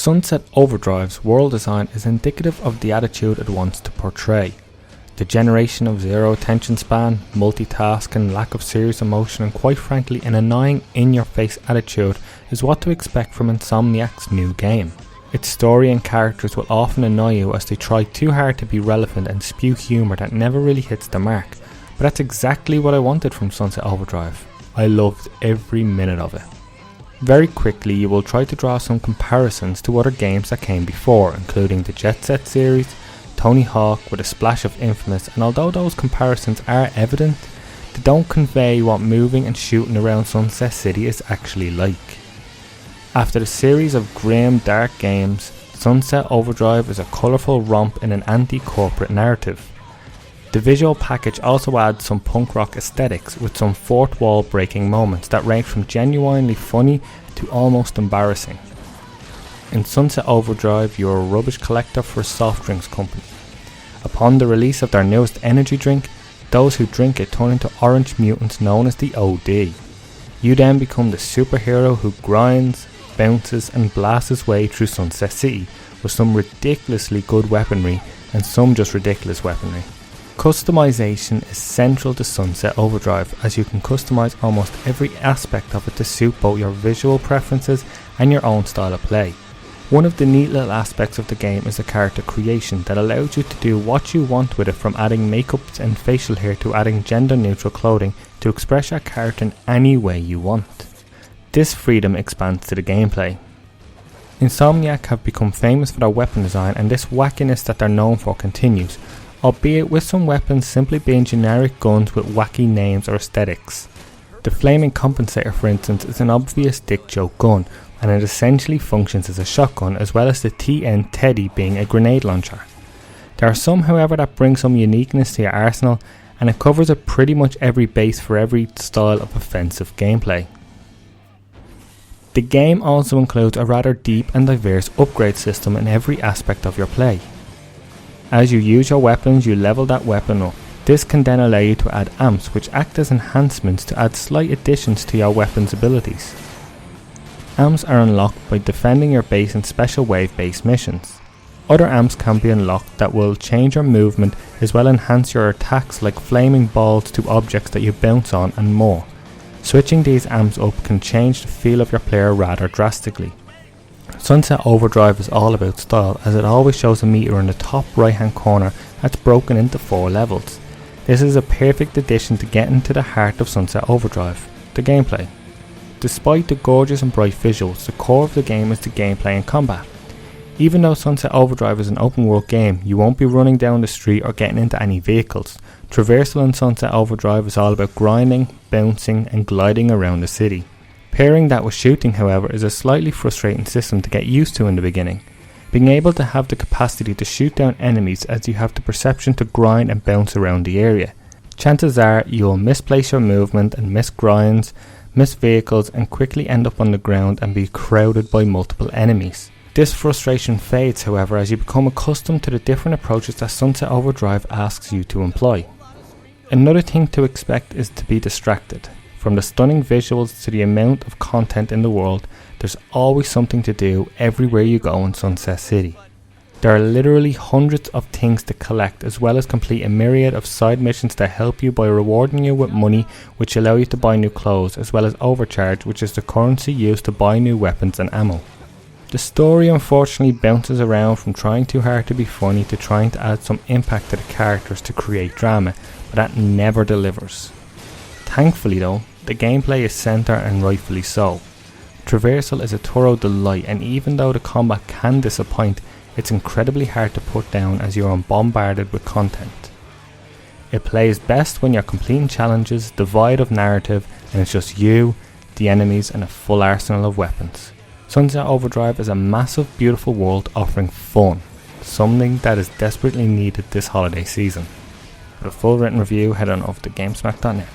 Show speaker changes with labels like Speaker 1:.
Speaker 1: Sunset Overdrive's world design is indicative of the attitude it wants to portray. The generation of zero attention span, multitasking, lack of serious emotion and quite frankly an annoying in-your-face attitude is what to expect from Insomniac's new game. Its story and characters will often annoy you as they try too hard to be relevant and spew humour that never really hits the mark, but that's exactly what I wanted from Sunset Overdrive. I loved every minute of it. Very quickly you will try to draw some comparisons to other games that came before, including the Jet Set series, Tony Hawk with a splash of Infamous, and although those comparisons are evident, they don't convey what moving and shooting around Sunset City is actually like. After a series of grim, dark games, Sunset Overdrive is a colourful romp in an anti-corporate narrative. The visual package also adds some punk rock aesthetics with some fourth wall breaking moments that range from genuinely funny to almost embarrassing. In Sunset Overdrive you are a rubbish collector for a soft drinks company. Upon the release of their newest energy drink, those who drink it turn into orange mutants known as the OD. You then become the superhero who grinds, bounces and blasts his way through Sunset City with some ridiculously good weaponry and some just ridiculous weaponry. Customization is central to Sunset Overdrive as you can customize almost every aspect of it to suit both your visual preferences and your own style of play. One of the neat little aspects of the game is the character creation that allows you to do what you want with it, from adding makeups and facial hair to adding gender neutral clothing to express your character in any way you want. This freedom expands to the gameplay. Insomniac have become famous for their weapon design, and this wackiness that they're known for continues, albeit with some weapons simply being generic guns with wacky names or aesthetics. The Flaming Compensator, for instance, is an obvious dick joke gun, and it essentially functions as a shotgun, as well as the TN Teddy being a grenade launcher. There are some however that bring some uniqueness to your arsenal, and it covers up pretty much every base for every style of offensive gameplay. The game also includes a rather deep and diverse upgrade system in every aspect of your play. As you use your weapons, you level that weapon up. This can then allow you to add amps, which act as enhancements to add slight additions to your weapon's abilities. Amps are unlocked by defending your base in special wave-based missions. Other amps can be unlocked that will change your movement as well enhance your attacks, like flaming balls to objects that you bounce on and more. Switching these amps up can change the feel of your player rather drastically. Sunset Overdrive is all about style, as it always shows a meter in the top right hand corner that's broken into 4 levels. This is a perfect addition to getting to the heart of Sunset Overdrive, the gameplay. Despite the gorgeous and bright visuals, the core of the game is the gameplay and combat. Even though Sunset Overdrive is an open world game, you won't be running down the street or getting into any vehicles. Traversal in Sunset Overdrive is all about grinding, bouncing and gliding around the city. Pairing that with shooting, however, is a slightly frustrating system to get used to in the beginning. Being able to have the capacity to shoot down enemies as you have the perception to grind and bounce around the area. Chances are you will misplace your movement and miss grinds, miss vehicles and quickly end up on the ground and be crowded by multiple enemies. This frustration fades, however, as you become accustomed to the different approaches that Sunset Overdrive asks you to employ. Another thing to expect is to be distracted. From the stunning visuals to the amount of content in the world, there's always something to do everywhere you go in Sunset City. There are literally hundreds of things to collect, as well as complete a myriad of side missions that help you by rewarding you with money, which allow you to buy new clothes, as well as overcharge, which is the currency used to buy new weapons and ammo. The story unfortunately bounces around from trying too hard to be funny to trying to add some impact to the characters to create drama, but that never delivers. Thankfully though, the gameplay is centre and rightfully so. Traversal is a thorough delight, and even though the combat can disappoint, it's incredibly hard to put down as you are bombarded with content. It plays best when you're completing challenges devoid of narrative and it's just you, the enemies and a full arsenal of weapons. Sunset Overdrive is a massive, beautiful world offering fun, something that is desperately needed this holiday season. For a full written review, head on over to gamesmack.net.